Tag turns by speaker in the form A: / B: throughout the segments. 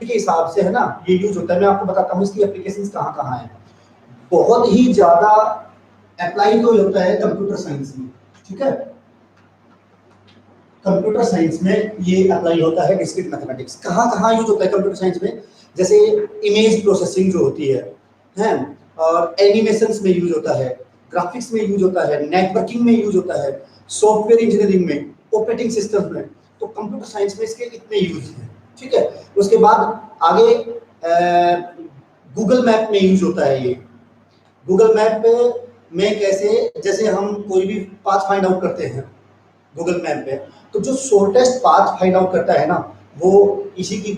A: के हिसाब से है ना ये यूज होता है। मैं आपको बताता हूँ इसकी एप्लीकेशंस कहाँ कहाँ है। बहुत ही ज्यादा अप्लाई तो होता है कंप्यूटर साइंस में, ठीक है। कंप्यूटर साइंस में ये अप्लाई होता है डिस्क्रीट मैथमेटिक्स। कहाँ कहाँ यूज होता है कंप्यूटर साइंस में, जैसे इमेज प्रोसेसिंग जो होती है और एनिमेशंस में यूज होता है, ग्राफिक्स में यूज होता है, नेटवर्किंग में यूज होता है, सॉफ्टवेयर इंजीनियरिंग में, ऑपरेटिंग सिस्टम में। तो कंप्यूटर साइंस में इसके इतने यूज हैं, ठीक है। उसके बाद आगे गूगल मैप में यूज होता है ये। गूगल मैप में कैसे, जैसे हम कोई भी पाथ फाइंड आउट करते हैं गूगल मैप पे, तो जो शॉर्टेस्ट पाथ फाइंड आउट करता है ना वो इसी की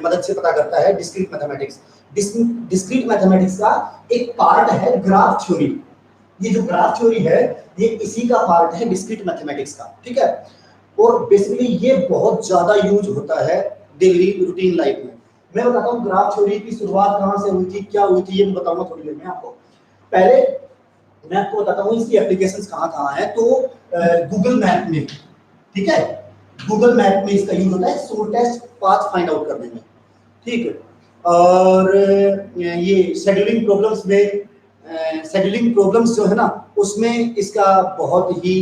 A: मदद से पता करता है डिस्क्रीट मैथमेटिक्स। डिस्क्रीट मैथमेटिक्स का एक पार्ट है ग्राफ थ्योरी। ये जो ग्राफ थ्योरी है ये इसी का पार्ट है डिस्क्रीट मैथमेटिक्स का, ठीक है। और बेसिकली ये बहुत ज्यादा यूज होता है डेली रूटीन लाइफ में। मैं बताता हूँ ग्राफ थ्योरी की शुरुआत कहाँ से हुई थी, क्या हुई थी, ये मैं बताऊंगा थोड़ी देर में आपको। पहले मैं आपको बताता हूँ इसकी एप्लीकेशंस कहाँ कहाँ है। तो गूगल मैप में, ठीक है, गूगल मैप में इसका यूज होता है शॉर्टेस्ट पाथ फाइंड आउट करने में, ठीक है। और ये शेड्यूलिंग प्रॉब्लम्स में, शेड्यूलिंग प्रॉब्लम्स जो है ना उसमें इसका बहुत ही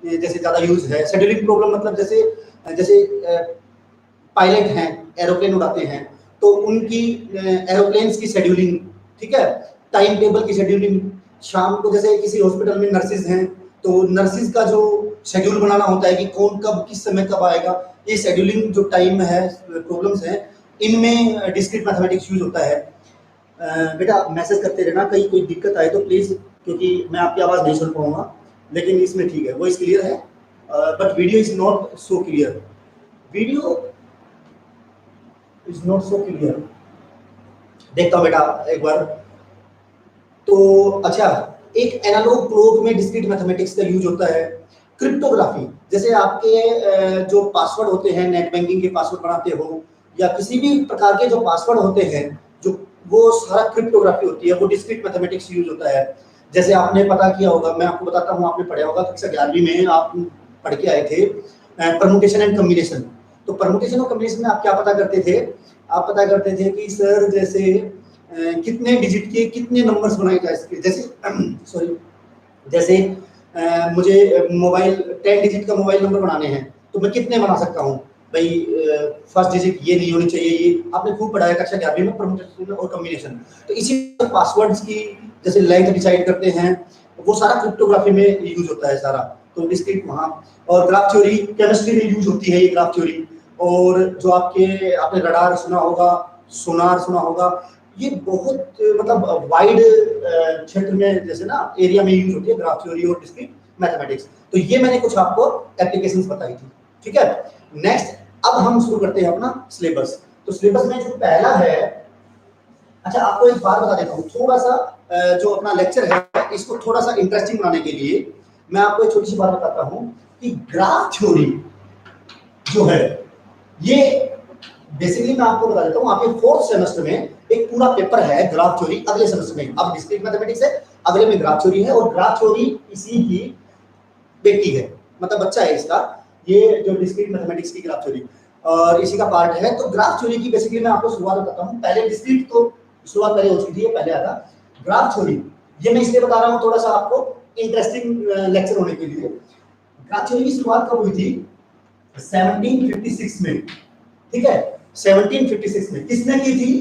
A: जैसे ज्यादा यूज है। शेड्यूलिंग प्रॉब्लम मतलब जैसे जैसे पायलट हैं, एरोप्लेन उड़ाते हैं, तो उनकी एरोप्लेन्स की शेड्यूलिंग, ठीक है, टाइम टेबल की शेड्यूलिंग। शाम को जैसे किसी हॉस्पिटल में नर्सिस हैं तो नर्सिस का जो शेड्यूल बनाना होता है कि कौन कब किस समय कब आएगा, ये शेड्यूलिंग जो टाइम है प्रॉब्लम्स हैं, इनमें डिस्क्रीट मैथमेटिक्स यूज होता है। बेटा मैसेज करते रहना, कहीं कोई दिक्कत आए तो प्लीज, क्योंकि मैं आपकी आवाज़ नहीं सुन पाऊंगा। लेकिन इसमें ठीक है, वॉइस क्लियर है, but video is not so clear, video is not so clear. देखता हूँ बेटा एक बार। तो अच्छा, एक एनालॉग क्लॉक में डिस्क्रीट मैथमेटिक्स का यूज होता है। क्रिप्टोग्राफी, जैसे आपके जो पासवर्ड होते हैं, नेट बैंकिंग के पासवर्ड बनाते हो या किसी भी प्रकार के जो पासवर्ड होते हैं, जो वो सारा क्रिप्टोग्राफी होती है, वो डिस्क्रीट मैथमेटिक्स यूज होता है। जैसे आपने पता किया होगा, मैं आपको बताता हूँ, आपने पढ़ा होगा कक्षा 11वीं में आप पढ़ के आए थे परमुटेशन एंड कम्बिनेशन। तो परमुटेशन और कम्बिनेशन में आप क्या पता करते थे, आप पता करते थे कि सर जैसे कितने डिजिट के कितने नंबर्स बनाए जा सकते, जैसे सॉरी, जैसे मुझे मोबाइल 10 डिजिट का मोबाइल नंबर बनाने हैं तो मैं कितने बना सकता हूँ भाई। फर्स्ट डिजिट ये नहीं होनी चाहिए, ये आपने खूब पढ़ाया कक्षा 11वीं में परमुटेशन और कम्बिनेशन। तो इसी पासवर्ड्स की जैसे लेंथ डिसाइड करते हैं, वो सारा क्रिप्टोग्राफी में यूज होता है सारा। तो डिस्क्रीट वहाँ, और ग्राफ थ्योरी केमिस्ट्री में यूज होती है ये ग्राफ थ्योरी। और जो आपके आपने रडार सुना होगा, सोनार सुना होगा, ये बहुत मतलब वाइड क्षेत्र में जैसे ना एरिया में यूज होती है ग्राफ थ्योरी और डिस्क्रीट मैथमेटिक्स। तो ये मैंने कुछ आपको एप्लीकेशंस बताई थी, ठीक है। नेक्स्ट अब हम शुरू करते हैं अपना सिलेबस। तो सिलेबस में जो पहला है, अच्छा आपको एक बात बता देता हूँ, थोड़ा सा जो अपना लेक्चर है इसको थोड़ा सा इंटरेस्टिंग बनाने के लिए मैं आपको एक छोटी सी बात बताता हूँ कि ग्राफ थ्योरी जो है ये बेसिकली मैं आपको बता देता हूँ, आपके 4th सेमेस्टर में एक पूरा पेपर है ग्राफ थ्योरी। अगले सेमेस्टर में अब डिस्क्रीट मैथमेटिक्स है, अगले में ग्राफ थ्योरी है, और ग्राफ थ्योरी इसी की बेटी है, मतलब बच्चा है इसका, ये जो डिस्क्रीट मैथमेटिक्स की ग्राफ थ्योरी और इसी का पार्ट है। तो ग्राफ थ्योरी की बेसिकली मैं आपको शुरुआत बताता हूँ। पहले डिस्क्रीट तो शुरुआत पहले हो चुकी थी, पहले आता ग्राफ थ्योरी। ये मैं इसलिए बता रहा हूँ थोड़ा सा आपको इंटरेस्टिंग लेक्चर होने के लिए। ग्राफ थ्योरी की शुरुआत कब हुई थी? 1756 में, ठीक है। 1756 में किसने की थी?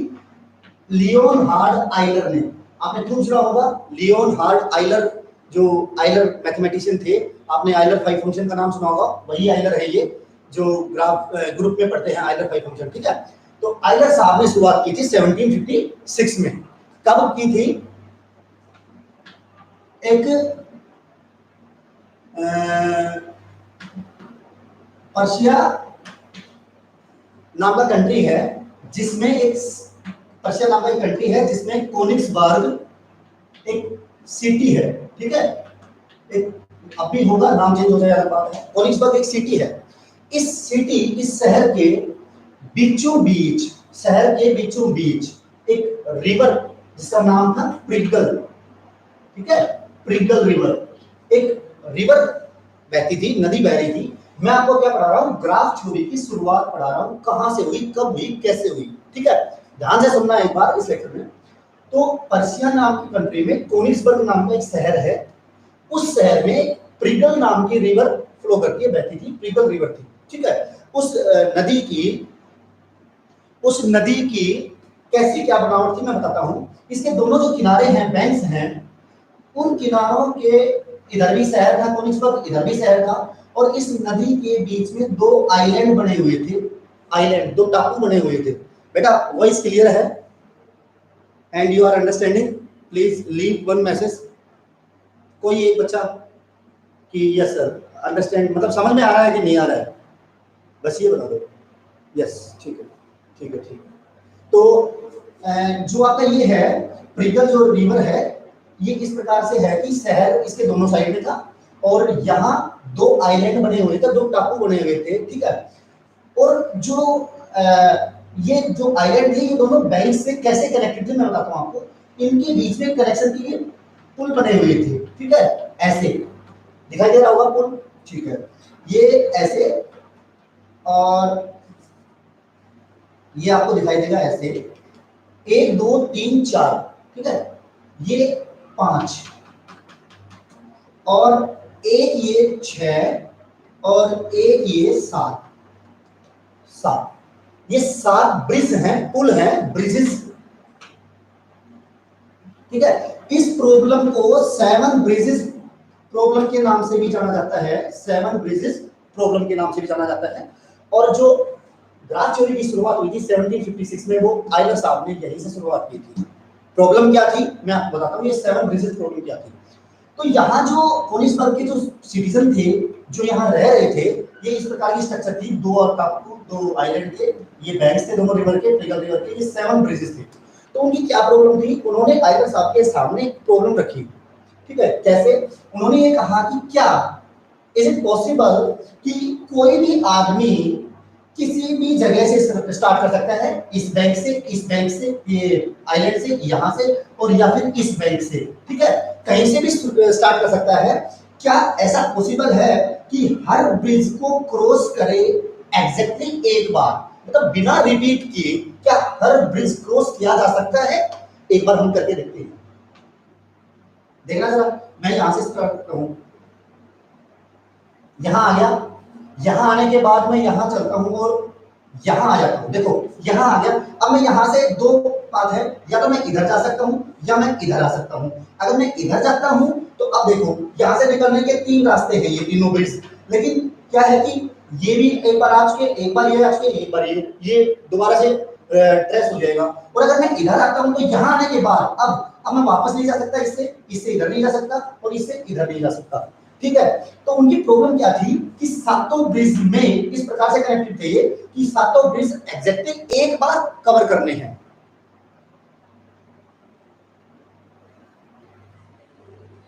A: लियोनहार्ड आइलर ने। आपने खूब सुना होगा लियोनहार्ड आइलर, जो आइलर मैथमेटिशियन थे। आपने आइलर 5 फंक्शन का नाम सुना होगा, वही आइलर है ये जो ग्राफ ग्रुप में पढ़ते हैं, आइलर 5 फंक्शन, ठीक है। तो आइलर साहब ने शुरुआत की थी 1756 में। कब की थी? एक पर्शिया नाम का कंट्री है जिसमें एक पर्शिया नाम का एक कंट्री है जिसमें कोनिग्सबर्ग एक सिटी है, ठीक है। एक अभी होगा, नाम चेंज हो जाएगा, बात है। कोनिग्सबर्ग एक सिटी है। इस सिटी, इस शहर के बीचों बीच, शहर के बीचों बीच एक रिवर जिसका नाम था प्रिगल, ठीक है, प्रिगल रिवर। एक रिवर बहती थी, नदी बह रही थी। मैं आपको क्या पढ़ा रहा हूँ? ग्राफ थ्योरी की शुरुआत पढ़ा रहा हूँ, कहां से हुई, कब हुई, कैसे हुई, ठीक है, ध्यान से सुनना एक बार इस लेक्चर में। तो पर्शिया नाम की कंट्री में कोनिग्सबर्ग नाम का एक शहर है, उस शहर में प्रिगल नाम की रिवर फ्लो करती है, बहती थी, प्रिगल रिवर थी, ठीक है। उस नदी की कैसी क्या बनावट थी मैं बताता हूं। इसके दोनों जो किनारे हैं, बैंक्स हैं, उन किनारों के इधर भी शहर था कोनिग्सबर्ग, इधर भी शहर था, और इस नदी के बीच में दो आइलैंड बने हुए थे, आइलैंड, दो टापू बने हुए थे। बेटा वॉइस क्लियर है and you are understanding? Please leave one message, कोई एक बच्चा कि यस सर अंडरस्टैंड, मतलब समझ में आ रहा है कि नहीं आ रहा है, बस ये बता दो। यस ठीक है ठीक है ठीक है। तो जो आपका ये है प्रिगल जो रिवर है, ये इस प्रकार से है कि शहर इसके दोनों साइड में था और यहाँ दो आइलैंड बने हुए थे, दो टापू बने हुए थे, ठीक है। और जो ये जो आइलैंड थे ये दोनों बैंक से कैसे कनेक्टेड थे मैं बताता हूँ आपको। इनके बीच में कनेक्शन के लिए पुल बने हुए थे, ठीक है, ऐसे दिखाई दे रहा होगा पुल, ठीक है, ये ऐसे, और ये आपको दिखाई देगा ऐसे, 1 2 3 4, ठीक है, ये 5 और एक ये 6 और एक ये 7, ये 7 ब्रिज हैं, पुल हैं, ब्रिजेस, ठीक है। इस प्रॉब्लम को 7 ब्रिजेस प्रॉब्लम के नाम से भी जाना जाता है, 7 ब्रिजेस प्रॉब्लम के नाम से भी जाना जाता है। और जो ग्राफ थ्योरी की शुरुआत हुई थी 1756 में, वो आइलर साहब ने यहीं से शुरुआत की थी। प्रॉब्लम क्या थी मैं आपको बताता हूँ, ये 7 ब्रिजेस प्रॉब्लम क्या थी। तो यहाँ जो कोनिग्सबर्ग के जो सिटीजन थे, जो यहाँ रह रहे थे, ये इस प्रकार की स्ट्रक्चर थी, दो टापू, दो आइलैंड थे, ये बैंक्स थे दोनों रिवर के, प्रिगल रिवर के, ये 7 ब्रिजेस थे। तो उनकी क्या प्रॉब्लम थी, उन्होंने आइलर साहब के सामने एक प्रॉब्लम रखी, ठीक है। कैसे? उन्होंने ये कहा कि क्या इज इट पॉसिबल कि कोई भी आदमी किसी भी जगह से स्टार्ट कर सकता है, इस बैंक से, इस बैंक से, ये आइलैंड से, यहाँ से, और या फिर इस बैंक से, ठीक है, कहीं से भी स्टार्ट कर सकता है। क्या ऐसा पॉसिबल है कि हर ब्रिज को क्रॉस करे एग्जैक्टली एक बार, मतलब बिना रिपीट किए क्या हर ब्रिज क्रॉस किया जा सकता है? एक बार हम करके देखते हैं, देखना जरा। मैं यहां से स्टार्ट करता हूं, यहां आ गया, यहां आने के बाद मैं यहां चलता हूं और यहां आ जाता हूं, देखो यहां आ गया। अब मैं यहां से दो बात है, या तो मैं इधर जा सकता हूं या मैं इधर आ सकता हूं। अगर मैं इधर जाता हूं तो अब देखो यहां से निकलने के 3 रास्ते हैं, ये तीनों ब्रिज, लेकिन क्या है कि ये भी एक बार आ चुके, एक बार ये आ चुके, एक बार ये दोबारा से ट्रेस हो जाएगा। और अगर मैं इधर आता हूं तो यहां आने के बाद अब मैं वापस नहीं जा सकता, इससे इधर नहीं जा सकता और इससे इधर नहीं जा सकता, ठीक है। तो उनकी प्रॉब्लम क्या थी कि सातों ब्रिज में इस प्रकार से कनेक्टेड थे ये कि सातों ब्रिज एग्जैक्टली एक बार कवर करने हैं।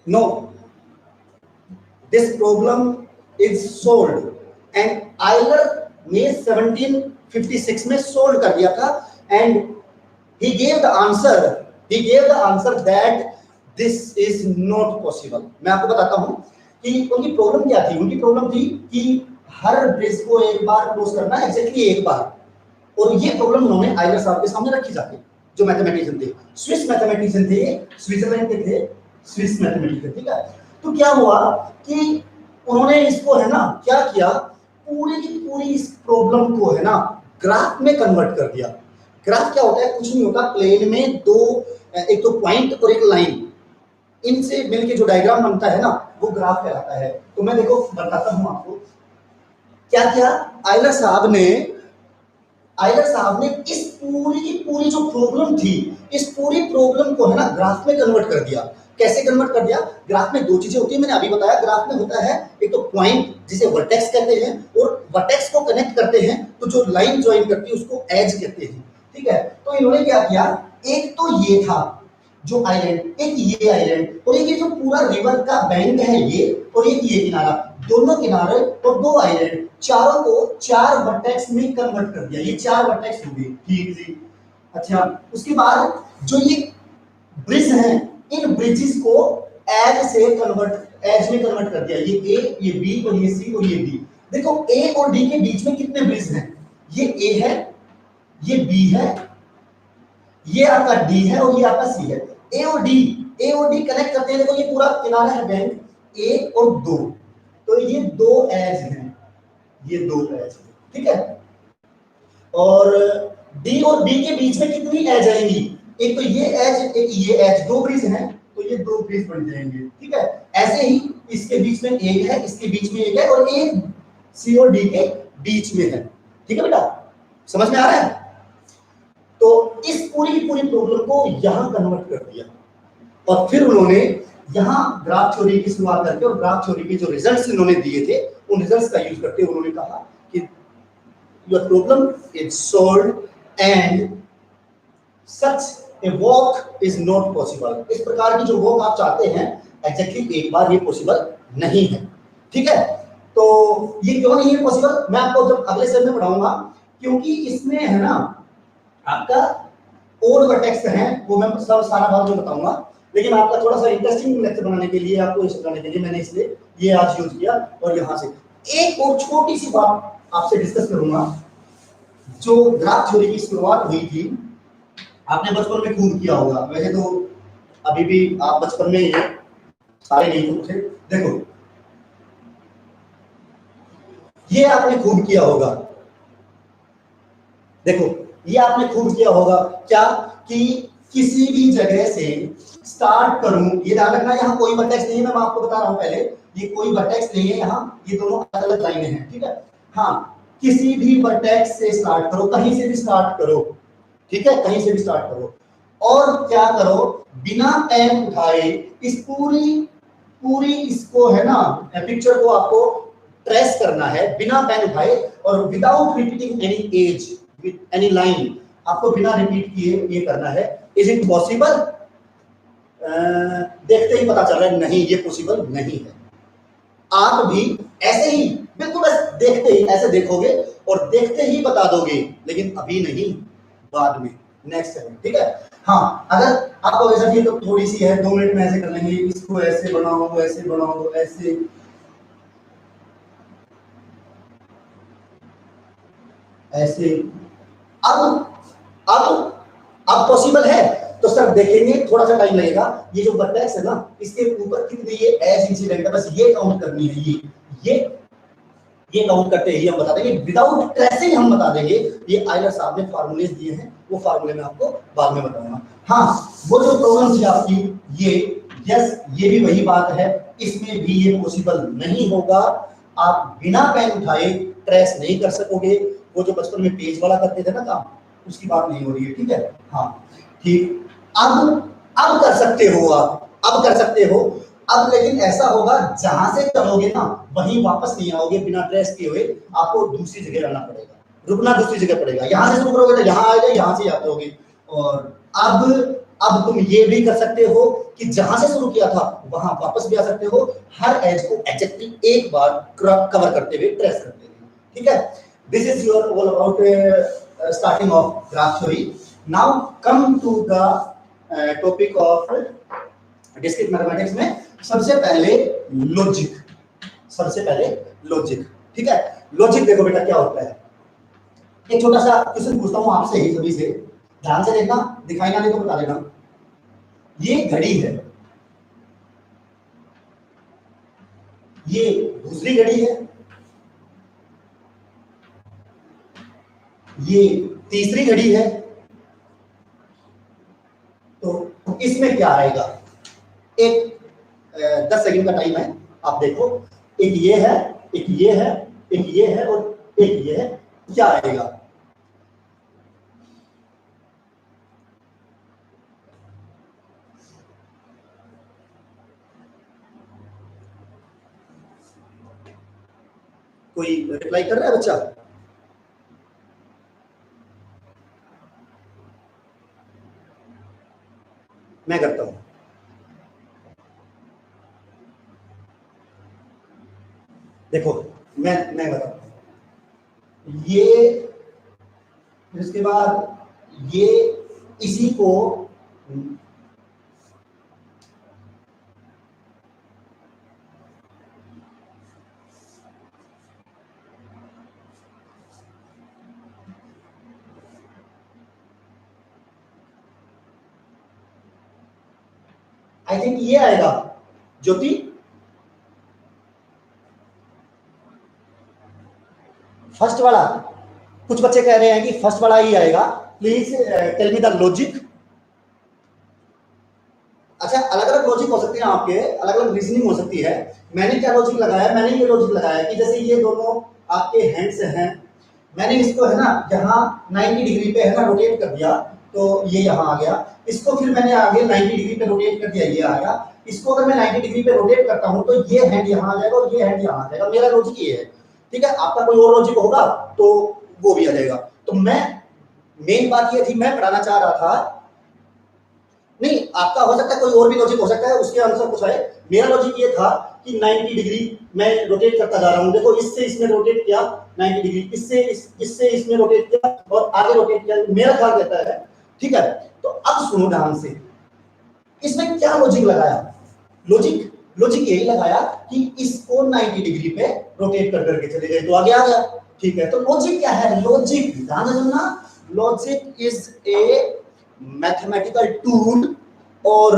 A: No, this problem is solved and Euler ने 1756 में सोल्व कर दिया था and he gave the answer that this is not possible। मैं आपको बताता हूं कि उनकी प्रॉब्लम क्या थी। उनकी प्रॉब्लम थी कि हर ब्रिज को एक बार क्रॉस करना एग्जैक्टली एक बार, और ये प्रॉब्लम उन्होंने आइलर साहब के सामने रखी जाके, जो मैथमेटिशियन थे, स्विस मैथमेटिशियन थे, स्विट्जरलैंड के थे, स्विस मैथमेटिशियन, ठीक है। तो क्या हुआ कि उन्होंने इसको है ना क्या किया, पूरी की पूरी इस प्रॉब्लम को है ना ग्राफ में कन्वर्ट कर दिया। ग्राफ क्या होता है? कुछ नहीं होता, प्लेन में दो, एक तो पॉइंट और एक लाइन, इनसे मिलके जो डायग्राम बनता है ना वो ग्राफ कहलाता है। तो मैं देखो बताता हूं आपको क्या किया आइलर साहब ने इस पूरी की पूरी जो प्रॉब्लम थी, इस पूरी प्रॉब्लम को है ना ग्राफ में कन्वर्ट कर दिया। कैसे कन्वर्ट कर दिया? ग्राफ में दो चीजें होती है, मैंने अभी बताया। ग्राफ में होता है एक तो पॉइंट जिसे वर्टेक्स कहते हैं, और वर्टेक्स को कनेक्ट करते हैं तो जो लाइन ज्वाइन करती है उसको एज कहते हैं, ठीक है। तो इन्होंने क्या किया, एक तो ये था जो आइलैंड, एक ये आइलैंड, और एक ये जो पूरा रिवर का बैंक है ये, और एक ये किनारा, दोनों किनारे और दो आइलैंड, चारों को 4 वर्टेक्स में कन्वर्ट कर दिया। ये 4 वर्टेक्स हो गए, ठीक जी। अच्छा, उसके बाद जो ये ब्रिज हैं, इन ब्रिजेस को एज में कन्वर्ट कर दिया। ये ए, ये बी, और ये सी, और ये डी। देखो ए और डी के बीच में कितने ब्रिज हैं? ये ए है, ये बी है, ये आपका डी है और ये आपका सी है। ए और डी कनेक्ट करते हैं। देखो ये पूरा किनारा है बैंक ए और दो, तो ये दो एज हैं, ये दो एज है, ठीक है। और डी और बी के बीच में कितनी एज आएंगी, एक तो ये एज एक ये एज, दो ब्रिज हैं तो ये दो ब्रिज बन जाएंगे, ठीक है। ऐसे ही इसके बीच में एक है, इसके बीच में एक है, और एक सी और डी के बीच में है, ठीक है बेटा, समझ में आ रहा है। तो इस पूरी की पूरी प्रॉब्लम को यहां कन्वर्ट कर दिया और फिर उन्होंने यहां ग्राफ थ्योरी की शुरुआत करके और ग्राफ थ्योरी के जो रिजल्ट्स इन्होंने दिए थे उन रिजल्ट्स का यूज करके उन्होंने कहा कि your problem is solved and such a walk is not possible. इस प्रकार की जो वॉक आप चाहते हैं एग्जैक्टली एक बार ये पॉसिबल नहीं है, ठीक है। तो ये क्यों नहीं है पॉसिबल, मैं आपको जब अगले स्टेप में पढ़ाऊंगा, क्योंकि इसमें है ना आपका और वर्टेक्स हैं, वो मैं सब सारा बात में बताऊंगा, लेकिन आपका थोड़ा सा इंटरेस्टिंग लेक्चर बनाने के लिए, आपको इस बनाने के लिए मैंने इसलिए ये आज यूज किया। और यहां से एक और छोटी सी बात आपसे डिस्कस करूंगा। जो ग्राफ थ्योरी की शुरुआत हुई थी, आपने बचपन में खूब किया होगा, वैसे तो अभी भी आप बचपन में ही हैं, सारे नहीं थे। देखो ये आपने खूब किया होगा, देखो ये आपने खूब किया होगा क्या, कि किसी भी जगह से स्टार्ट करूं, ये ध्यान रखना यहाँ कोई वर्टेक्स नहीं है, मैं आपको बता रहा हूं पहले, ये कोई वर्टेक्स नहीं है, यहाँ ये दोनों अलग अलग लाइनें हैं, ठीक है। हाँ, किसी भी वर्टेक्स से स्टार्ट करो, कहीं से भी स्टार्ट करो, ठीक है, कहीं से भी स्टार्ट करो, और क्या करो, बिना पेन उठाए इस पूरी पूरी इसको है ना पिक्चर को आपको ट्रेस करना है बिना पेन उठाए, और without repeating any as with any line, आपको बिना रिपीट किए ये करना है। Is it possible? देखते ही पता चल रहा है नहीं, ये पॉसिबल नहीं है। आप भी ऐसे ही बिल्कुल बस देखते ही ऐसे देखोगे और देखते ही बता दोगे, लेकिन अभी नहीं, बाद में, नेक्स्ट टाइम, ठीक है। हाँ, अगर आपको वैसा चाहिए तो थोड़ी सी है, 2 मिनट में ऐसे कर लेंगे, इसको ऐसे बनाओ, ऐसे बनाओ, ऐसे, ऐसे। अब अब अब पॉसिबल है तो सर देखेंगे, थोड़ा सा टाइम लगेगा। ये जो वर्टेक्स है ना, इसके ऊपर कितनी ये एज इंसिडेंट है, बस ये काउंट करनी है, ये ये काउंट करते ही हम बता देंगे, विदाउट ट्रेसिंग हम बता देंगे। ये आइलर साहब ने फार्मूलेज दिए हैं, वो फार्मूले में आपको बाद में बताऊंगा। हाँ, वो जो प्रॉब्लम थी आपकी, ये यस, ये भी वही बात है, इसमें भी ये पॉसिबल नहीं होगा। आप बिना पेन उठाए ट्रेस नहीं कर सकोगे। वो जो बचपन में पेज वाला करते थे ना काम, उसकी बात नहीं हो रही है, ठीक है। हाँ ठीक, अब कर सकते हो आप, अब कर सकते हो। अब लेकिन ऐसा होगा, जहां से चलोगे ना वहीं वापस नहीं आओगे बिना ट्रेस किए हुए, आपको दूसरी जगह रहना पड़ेगा, रुकना दूसरी जगह पड़ेगा। यहां से शुरू करोगे तो यहां आएगा, यहां से आ जाओगे। और अब तुम ये भी कर सकते हो कि जहां से शुरू किया था वहां वापस भी आ सकते हो, हर एज को एग्जैक्टली एक बार कवर करते हुए, ट्रेस करते हुए, ठीक है। This is your all about starting of graph theory. Now come to the topic of discrete mathematics में सबसे पहले लॉजिक, सबसे पहले लॉजिक, ठीक है। लॉजिक देखो बेटा क्या होता है। एक छोटा सा क्वेश्चन पूछता हूं आपसे ही, सभी से, ध्यान से देखना, दिखाई ना दे तो बता देना। ये घड़ी है, ये दूसरी घड़ी है, ये तीसरी घड़ी है, तो इसमें क्या आएगा। एक 10 सेकंड का टाइम है, आप देखो, एक ये है, एक ये है, एक ये है और एक ये है, क्या आएगा। कोई रिप्लाई कर रहा है बच्चा? मैं करता हूं। देखो मैं बताता हूं, ये इसके बाद ये, इसी को आई थिंक ये आएगा ज्योति, फर्स्ट वाला। कुछ बच्चे कह रहे हैं कि फर्स्ट वाला ही आएगा, please tell me the logic. अच्छा, अलग अलग लॉजिक हो सकते हैं आपके, अलग अलग रीजनिंग हो सकती है। मैंने क्या लॉजिक लगाया, मैंने ये लॉजिक लगाया कि जैसे ये दोनों आपके हैंड्स हैं, मैंने इसको है ना यहाँ 90 डिग्री पे है ना रोटेट कर दिया, तो ये यहाँ आ गया। इसको फिर मैंने आगे 90 डिग्री पे रोटेट कर दिया, ये आ गया। इसको अगर मैं 90 डिग्री पे रोटेट करता हूँ तो ये हैंड यहाँ आ जाएगा और ये हैंड यहाँ आ जाएगा। मेरा लॉजिक ये है, ठीक है। आपका कोई और लॉजिक होगा तो वो भी आ जाएगा। तो मैं मेन बात ये थी, मैं पढ़ाना चाह रहा था, नहीं आपका हो सकता है कोई और भी लॉजिक हो सकता है, उसके अनुसार कुछ है। मेरा लॉजिक ये था कि 90 डिग्री मैं रोटेट करता जा रहा हूं, देखो इससे इसमें रोटेट किया 90 डिग्री, इससे इसमें रोटेट किया और आगे रोटेट किया, मेरा ख्याल कहता है, ठीक है। तो अब सुनो ध्यान से, इसमें क्या लॉजिक लगाया, लॉजिक यही लगाया कि इसको 90 डिग्री पे रोटेट कर करके चले गए तो आगे आ गया, ठीक है। तो लॉजिक क्या है, लॉजिक ध्यान से सुनना, logic is a mathematical tool or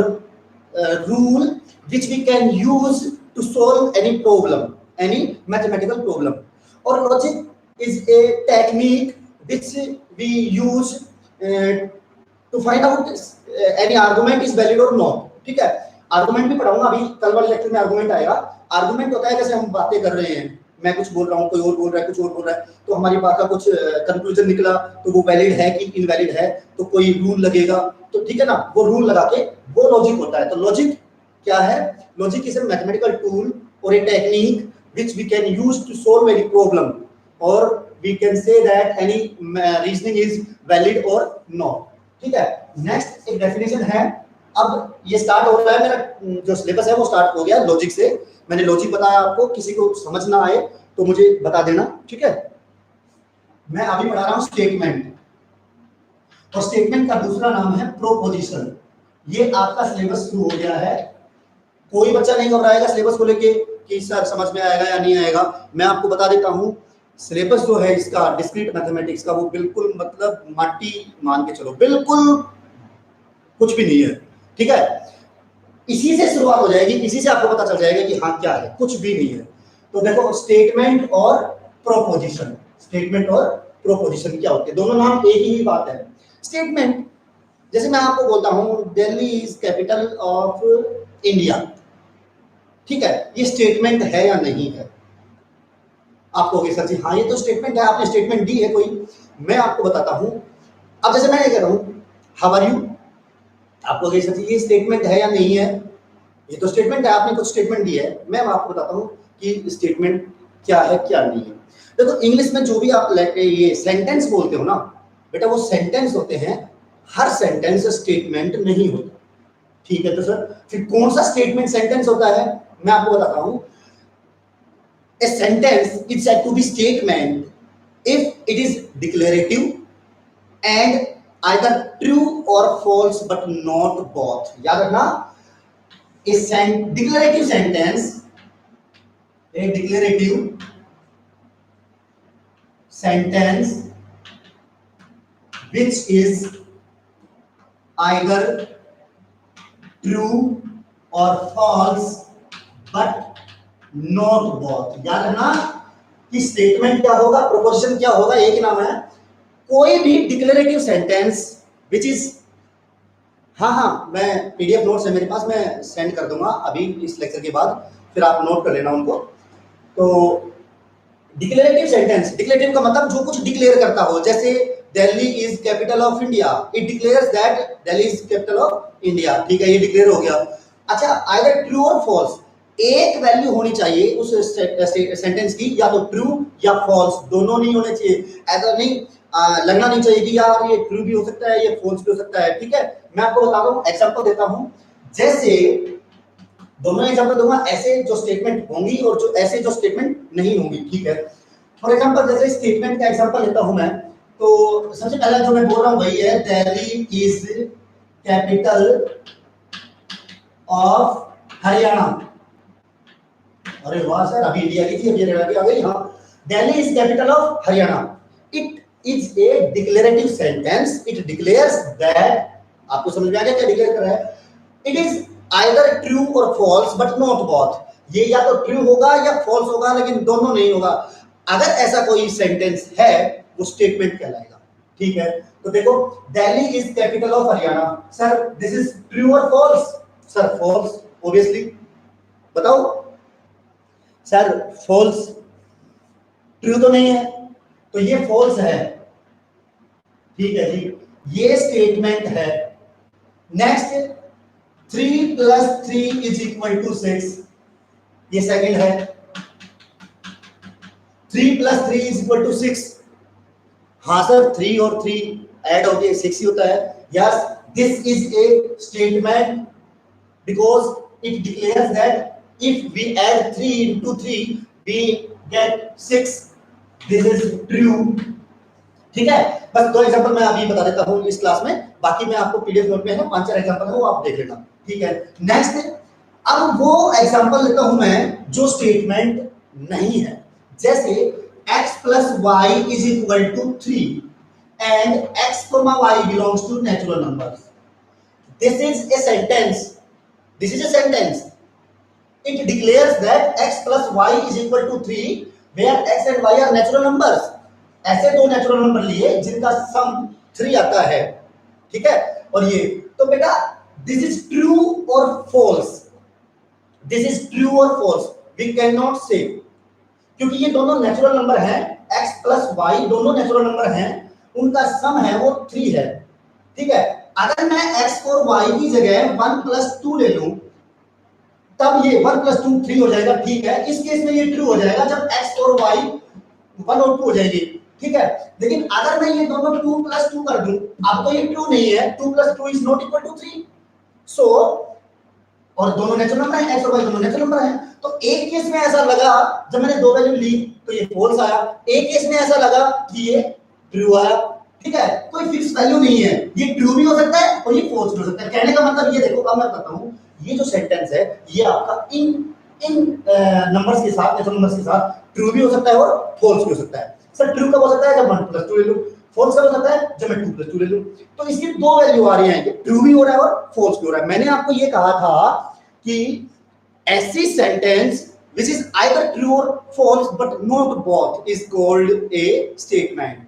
A: rule which we can use to solve any problem, any mathematical problem. Or logic is a technique which we use to find out any argument is valid or not, ठीक है। Argument भी पढ़ाऊंगा अभी, कल वाले lecture में argument आएगा। Argument होता है जैसे हम बातें कर रहे हैं, मैं कुछ बोल रहा हूँ, कोई और बोल रहा है, कुछ और बोल रहा है, तो हमारी बात का कुछ कंक्लूजन निकला तो वो वैलिड है कि इनवैलिड है, तो कोई रूल लगेगा, तो ठीक है ना, वो रूल लगा के वो लॉजिक होता है। तो लॉजिक क्या है, logic is a mathematical tool और a technique which we can use to solve any problem, और we can say that any reasoning is valid और नॉट, ठीक है। नेक्स्ट एक डेफिनेशन है, अब ये स्टार्ट हो रहा है, मेरा जो सिलेबस है वो स्टार्ट हो गया लॉजिक से। मैंने लॉजिक बताया आपको, किसी को समझ ना आए तो मुझे बता देना, ठीक है। मैं अभी पढ़ा रहा हूं स्टेटमेंट, और स्टेटमेंट का दूसरा नाम है प्रोपोजिशन। ये आपका सिलेबस शुरू हो गया है, कोई बच्चा नहीं घबराएगा सिलेबस को लेके कि सर समझ में आएगा या नहीं आएगा। मैं आपको बता देता हूं, सिलेबस जो है इसका डिस्क्रीट मैथमेटिक्स का, वो बिल्कुल मतलब माटी मान के चलो, बिल्कुल कुछ भी नहीं है, ठीक है। इसी से शुरुआत हो जाएगी, इसी से आपको पता चल जाएगा कि हाँ क्या है, कुछ भी नहीं है। तो देखो स्टेटमेंट और प्रोपोजिशन, स्टेटमेंट और प्रोपोजिशन क्या होते हैं, दोनों नाम एक ही बात है। स्टेटमेंट, जैसे मैं आपको बोलता हूं Delhi is capital of India, ठीक है, ये स्टेटमेंट है या नहीं है? आप कहोगे सर जी हाँ ये तो स्टेटमेंट है, आपने स्टेटमेंट दी है कोई। मैं आपको बताता हूं, अब जैसे मैं ये कह रहा हूं हाउ आर यू, आपको सर जी ये स्टेटमेंट है या नहीं है? ये तो स्टेटमेंट है, आपने कुछ स्टेटमेंट दी है। मैं आपको बताता हूं कि स्टेटमेंट क्या है क्या नहीं है। देखो इंग्लिश में जो भी आप ये सेंटेंस बोलते हो ना बेटा, वो सेंटेंस होते हैं, हर सेंटेंस स्टेटमेंट नहीं होता, ठीक है। तो सर फिर कौन सा स्टेटमेंट सेंटेंस होता है, मैं आपको बताता हूं। A sentence is said to be statement if it is declarative and either true or false but not both। याद रखना, declarative sentence, a declarative sentence which is either true or false but not both. याद है ना कि statement क्या होगा, proposition क्या होगा, एक ही नाम है। कोई भी डिक्लेरेटिव सेंटेंस विच इज, हाँ मैं पीडीएफ नोट्स है मेरे पास, मैं सेंड कर दूंगा अभी इस लेक्चर के बाद, फिर आप नोट कर लेना उनको। तो डिक्लेरेटिव सेंटेंस, डिक्लेरेटिव का मतलब जो कुछ डिक्लेयर करता हो, जैसे Delhi is capital of India, it declares that Delhi is capital of India, ठीक है, ये डिक्लेयर हो गया। अच्छा, आइदर ट्रू और फॉल्स, एक वैल्यू होनी चाहिए उस सेंटेंस की, या तो ट्रू या फॉल्स, दोनों नहीं होने चाहिए। ऐसा नहीं लगना नहीं चाहिए कि यार ये ट्रू भी हो सकता है ये फॉल्स भी हो सकता है, ठीक है। मैं आपको बताता हूँ, एग्जांपल देता हूँ, जैसे दोनों एग्जांपल दूंगा, ऐसे जो स्टेटमेंट होंगी और जो ऐसे जो स्टेटमेंट नहीं होंगी, ठीक है। फॉर एग्जांपल जैसे स्टेटमेंट का एग्जांपल लेता हूं मैं, तो सबसे पहला जो मैं बोल रहा हूं वही है, Delhi is capital of Haryana. अरे वाह सर, अभी इंडिया की थी, अभी हरियाणा की आ गई। हाँ, Delhi is capital of Haryana, it is a declarative sentence, it declares that, आपको समझ में आ गया क्या डिक्लेयर कर रहा है, इट इज आइदर ट्रू और फॉल्स बट नॉट बोथ, ये या तो ट्रू होगा या फॉल्स होगा, लेकिन दोनों नहीं होगा। अगर ऐसा कोई सेंटेंस है वो स्टेटमेंट कहलाएगा। ठीक है, तो देखो, Delhi is capital of Haryana, sir this is true और फॉल्स? Sir false, obviously. बताओ सर, फॉल्स, ट्रू तो नहीं है, तो ये फॉल्स है। ठीक है जी, ये स्टेटमेंट है। नेक्स्ट, 3 + 3 = 6, ये सेकंड है। 3 + 3 = 6। हाँ सर, 3 और 3 ऐड होके 6 ही होता है। Yes, this is A statement because it declares that if we add 3 into 3 we get 6, this is true। ठीक है, बस 2 एग्जांपल मैं अभी बता देता हूं इस क्लास में, बाकी मैं आपको पीडीएफ नोट में है 5-4 एग्जांपल है वो आप देख लेना। ठीक है, नेक्स्ट, अब वो एग्जांपल लेता हूं मैं जो स्टेटमेंट नहीं है, जैसे x + y = 3 and x, y belongs to natural numbers। This is a sentence, this is a sentence, it declares that x + y = 3 where x and y are natural numbers। ऐसे दो natural number लिए जिनका सम 3 आता है। ठीक है, और ये तो बेटा दिस इज ट्रू और फॉल्स, दिस इज ट्रू और फॉल्स, वी कैन नॉट से, क्योंकि ये दोनों नेचुरल नंबर हैं, x + y दोनों नेचुरल नंबर हैं, उनका सम है वो 3 है। ठीक है, अगर मैं x और y की जगह 1 + 2 ले लूं, तब ये 1 + 2 3 हो जाएगा। ठीक है, इस केस में ये ट्रू हो जाएगा जब x और y 1 और 2 हो जाएंगे। ठीक है, लेकिन अगर मैं ये दोनों 2 + 2 कर दूं, अब तो ये ट्रू नहीं है, 2 + 2 इज नॉट इक्वल टू 3। सो, और दोनों नेचुरल नंबर हैं, x और y दोनों नेचुरल नंबर हैं, तो एक केस में ऐसा लगा जब मैंने 2 वैल्यू ली तो ये फॉल्स आया, एक केस में ऐसा लगा कि ये ट्रू आया। ठीक है, कोई फिक्स वैल्यू नहीं है, ये ट्रू भी हो सकता है और ये फॉल्स भी हो सकता है। कहने का मतलब ये देखो, अब मैं बताता हूं, ये जो सेंटेंस है ये आपका इन नंबर्स के साथ, नेचुरल नंबर्स के साथ ट्रू भी हो सकता है और फॉल्स भी हो सकता है। सर ट्रू कब हो सकता है? जब 1 + 2 ले लूं। फॉल्स कब हो सकता है? जब मैं 2 + 2 ले लूं। तो इसकी 2 वैल्यू आ रही है, ट्रू भी हो रहा है और फॉल्स भी हो रहा है। मैंने आपको ये कहा था कि ऐसी sentence which is either true or false but not both is called a statement।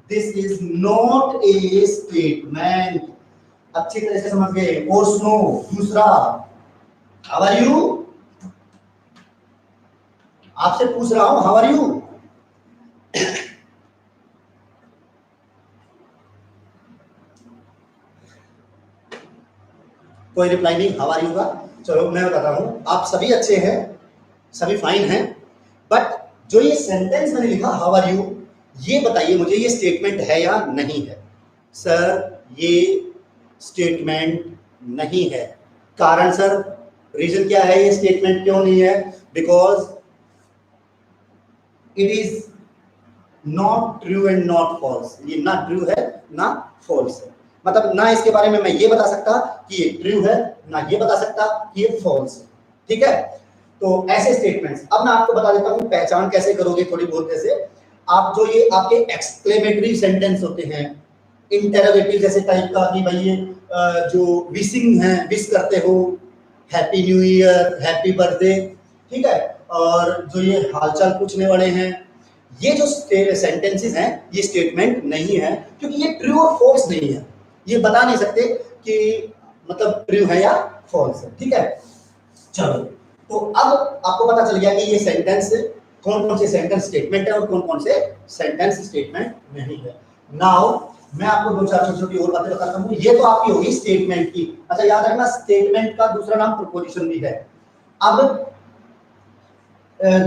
A: this is not a statement। अच्छी तरह से समझ गए? और सुनो दूसरा, how are you, आपसे पूछ रहा हूं how are you। कोई रिप्लाई नहीं how are you का। चलो मैं बताता हूं, आप सभी अच्छे हैं, सभी फाइन हैं, बट जो ये सेंटेंस मैंने लिखा हाउ आर यू, ये बताइए मुझे ये स्टेटमेंट है या नहीं है। सर ये स्टेटमेंट नहीं है। कारण सर, रीजन क्या है ये स्टेटमेंट क्यों नहीं है? Because it is not true and not false. ये ना ट्रू है ना फॉल्स है, मतलब ना इसके बारे में मैं ये बता सकता कि ये ट्रू है, ना ये बता सकता कि ये फॉल्स है। ठीक है, तो ऐसे स्टेटमेंट्स, अब मैं आपको बता देता हूं पहचान कैसे करोगे थोड़ी बहुत। जैसे आप जो ये आपके एक्सक्लेमेटरी सेंटेंस होते हैं, इंटरोगेटिव जैसे टाइप का, कि भाई ये जो विशिंग है, विश करते हो, happy new year, happy birthday, ठीक है, और जो ये हालचाल पूछने वाले हैं, ये जो सेंटेंसेस हैं ये स्टेटमेंट नहीं है, क्योंकि ये ट्रू और फॉल्स नहीं है, ये बता नहीं सकते कि मतलब ट्रू है या फॉल्स है। ठीक है, चलो, तो अब आपको पता चल गया कि ये सेंटेंस कौन कौन से सेंटेंस स्टेटमेंट है और कौन कौन से सेंटेंस स्टेटमेंट नहीं है। नाउ मैं आपको 2-4 छोटी छोटी और बातें बताता हूँ। ये तो आपकी होगी स्टेटमेंट की। अच्छा याद रखना, स्टेटमेंट का दूसरा नाम प्रोपोजिशन भी है। अब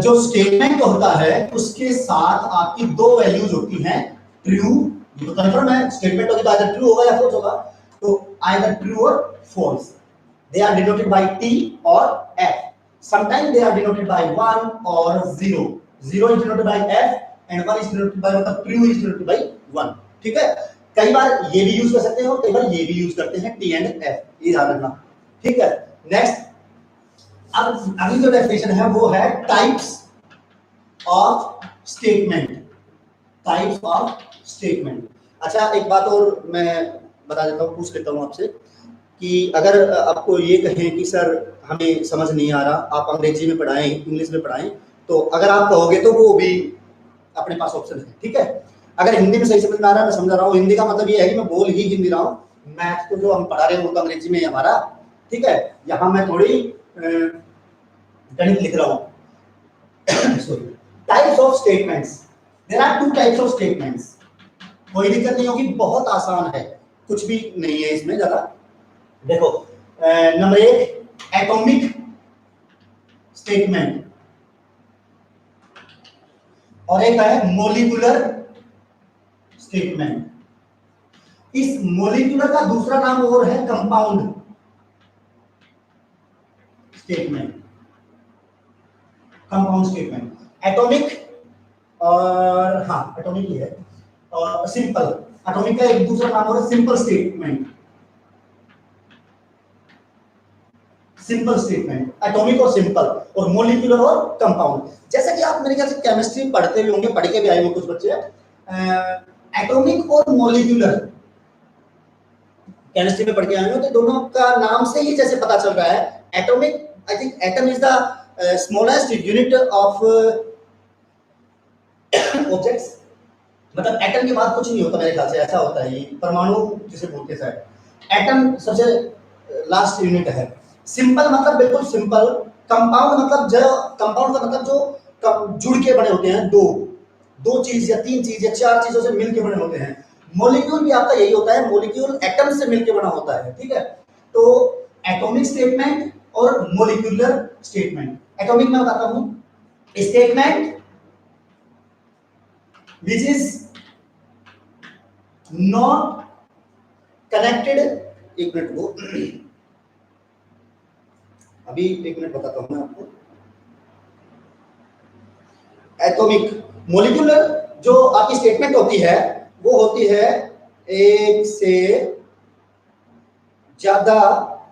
A: जो स्टेटमेंट होता है उसके साथ आपकी 2 वैल्यूज होती हैं, ट्रू, ये तो कंफर्म है, स्टेटमेंट होगी तो आइदर ट्रू होगा या फॉल्स होगा, तो आइदर ट्रू और false. They are denoted by T और F. sometimes they are denoted by 1 or 0। 0 is denoted by f and 1 is denoted by, मतलब true is denoted by 1। ठीक है, कई बार ये भी यूज कर सकते हैं और कई बार ये भी यूज करते हैं, t and f, ये ध्यान रखना। ठीक है, नेक्स्ट, अब अगली जो डेफिनेशन है वो है types of statement. Types of statement. अच्छा एक बात और मैं बता देता हूँ, पूछ लेता हूँ आपसे, कि अगर आपको ये कहें कि सर हमें समझ नहीं आ रहा, आप अंग्रेजी में पढ़ाएं, इंग्लिश में पढ़ाएं, तो अगर आप कहोगे तो वो भी अपने पास ऑप्शन है, ठीक है। अगर हिंदी में सही समझ में आ रहा है, मैं समझा रहा हूँ, हिंदी का मतलब ये है कि मैं बोल ही हिंदी रहा हूँ, मैथ तो जो हम पढ़ा रहे हैं वो तो अंग्रेजी में है हमारा, ठीक है। यहाँ मैं थोड़ी गणित लिख रहा हूँ। Sorry. Types of statements, there are two types of statements. कोई दिक्कत नहीं होगी, बहुत आसान है, कुछ भी नहीं है इसमें ज्यादा। देखो, नंबर एक एटॉमिक स्टेटमेंट और एक है मोलिकुलर स्टेटमेंट। इस मोलिकुलर का दूसरा नाम और है compound statement. Compound statement atomic और हाँ एटॉमिक ही है, और सिंपल। एटॉमिक का एक दूसरा नाम और simple statement. Simple statement, atomic और सिंपल, और मोलिकुलर और कंपाउंड। जैसा कि आप मेरे ख्याल से केमिस्ट्री पढ़ते भी होंगे, पढ़ के भी आए होंगे कुछ बच्चे, एटॉमिक और मोलिकुलर केमिस्ट्री में पढ़ के आए हो, तो दोनों का नाम से ही जैसे पता चल रहा है, atomic, I think atom is the smallest unit of objects. मतलब एटम के बाद कुछ नहीं होता मेरे ख्याल से, ऐसा होता है, ये परमाणु जिसे बोलते हैं शायद। एटम सबसे लास्ट यूनिट है। सिंपल मतलब बिल्कुल सिंपल। कंपाउंड मतलब कंपाउंड का मतलब जो जुड़ के बने होते हैं, दो चीज या तीन चीज या चार चीजों से मिलके बने होते हैं। मॉलिक्यूल भी आपका यही होता है, मॉलिक्यूल एटम से मिलके बना होता है, ठीक है। तो एटॉमिक स्टेटमेंट और मॉलिक्यूलर स्टेटमेंट। एटॉमिक में बताता हूं, statement which is not connected, एक मिनट को, अभी एक मिनट बताता हूं मैं आपको। एटॉमिक, मॉलिक्यूलर जो आपकी स्टेटमेंट होती है वो होती है एक से ज्यादा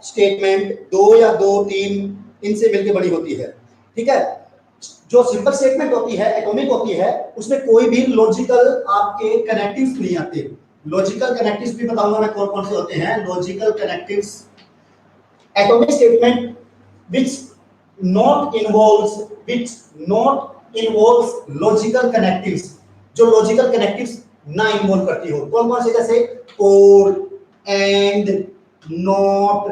A: स्टेटमेंट, दो या दो तीन इनसे मिलकर बनी होती है, ठीक है। जो सिंपल स्टेटमेंट होती है, एटॉमिक होती है, उसमें कोई भी लॉजिकल आपके कनेक्टिव्स नहीं आते। लॉजिकल कनेक्टिव्स भी बताऊंगा मैं कौन कौन से होते हैं logical connectives. Atomic statement which not involves logical connectives, जो लॉजिकल कनेक्टिव्स ना इन्वॉल्व करती हो। कौन कौन से? जैसे और, एंड, नॉट,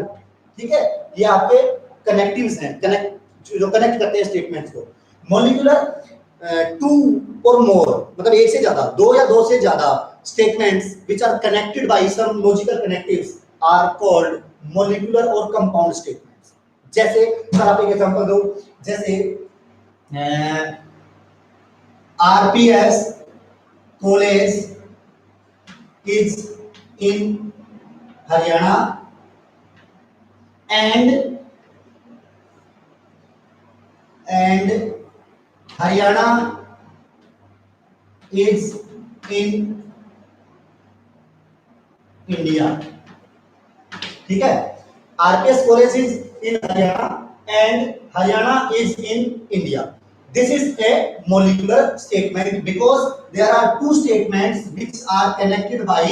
A: ठीक है, ये आपके कनेक्टिव्स हैं, जो कनेक्ट करते हैं स्टेटमेंट्स को। मॉलिक्यूलर, टू और मोर, मतलब एक से ज्यादा, दो या दो से ज्यादा statements which are connected by some logical connectives are called molecular और compound statements। जैसे सर आप एक एग्जांपल दो, जैसे RPS college is in Haryana and Haryana is in India, ठीक है। RPS college is in Haryana and Haryana is in India. This is a molecular statement because there are two statements which are connected by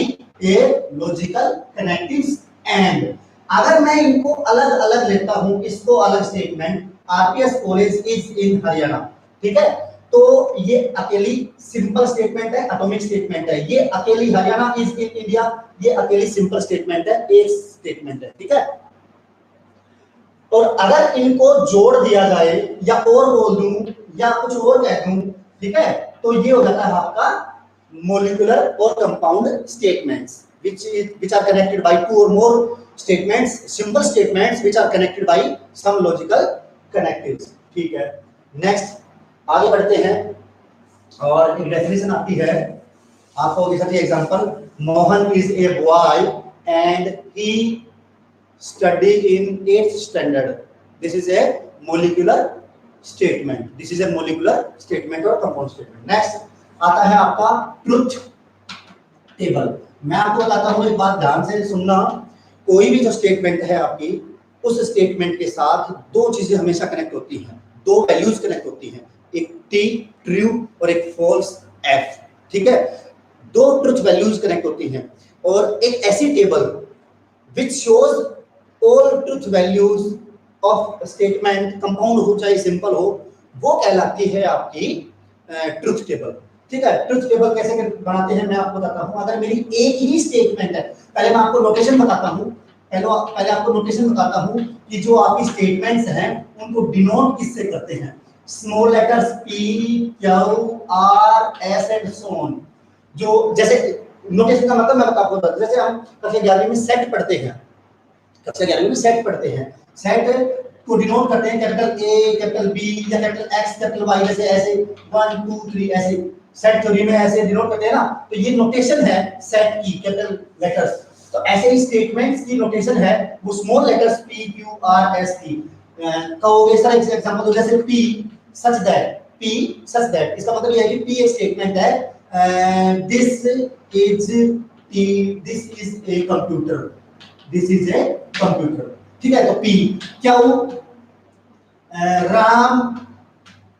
A: a logical connectives and। अगर मैं इनको अलग अलग लेता हूं, इसको अलग statement, RPS college is in Haryana, ठीक है, तो ये अकेली सिंपल स्टेटमेंट है, एटॉमिक स्टेटमेंट है। ये अकेली हरियाणा इज इन इंडिया, ये अकेली सिंपल स्टेटमेंट है, एक स्टेटमेंट है, ठीक है। और अगर इनको जोड़ दिया जाए या और बोल दूं या कुछ और कह दूं, ठीक है, तो ये हो जाता है आपका मोलिकुलर और compound statements which are connected by two or more statements, simple statements which are connected by some logical connectives, ठीक है। नेक्स्ट आगे बढ़ते हैं और एक डेफिनेशन आती है आपको दिखा दी example. Mohan is a boy and he study in 8th standard. This is a molecular statement, this is a molecular statement और कंपाउंड स्टेटमेंट। नेक्स्ट आता है आपका ट्रुथ टेबल। मैं आपको बताता हूं, एक बात ध्यान से सुनना, कोई भी जो स्टेटमेंट है आपकी, उस स्टेटमेंट के साथ दो चीजें हमेशा कनेक्ट होती हैं, दो वैल्यूज कनेक्ट होती हैं, एक टी ट्रू और एक फॉल्स एफ, ठीक है। दो ट्रुथ वैल्यूज कनेक्ट होती हैं और एक ऐसी table which shows all truth values of statement compound हो चाहे सिंपल हो, वो कहलाती है आपकी ट्रुथ टेबल। ठीक है, ट्रुथ टेबल कैसे बनाते हैं मैं आपको बताता हूं। अगर मेरी एक ही स्टेटमेंट है, पहले मैं आपको नोटेशन बताता हूं, पहले आपको नोटेशन बताता हूं कि जो आपकी स्टेटमेंट्स हैं उनको डिनोट किससे करते हैं। Small letters P, Q, R, S and so on. जो जैसे नोटेशन का मतलब मैं आपको बताता हूं, जैसे हम कक्षा 11वीं में सेट पढ़ते हैं, कक्षा 11वीं में सेट पढ़ते हैं, सेट को डिनोट करते हैं कैपिटल ए, कैपिटल बी या कैपिटल एक्स, कैपिटल वाई, जैसे ऐसे 1 2 3 ऐसे सेट थ्योरी में ऐसे डिनोट करते हैं ना। तो ये नोटेशन है सेट की, कैपिटल लेटर्स। तो ऐसे ही स्टेटमेंट्स की नोटेशन है वो small letters P, Q, R, S की। कहोगे सर एग्जांपल दो, जैसे P such that, P such that इसका मतलब ये है कि पी एक स्टेटमेंट है, this is a computer, this is a computer. ठीक है, तो पी। क्या वो राम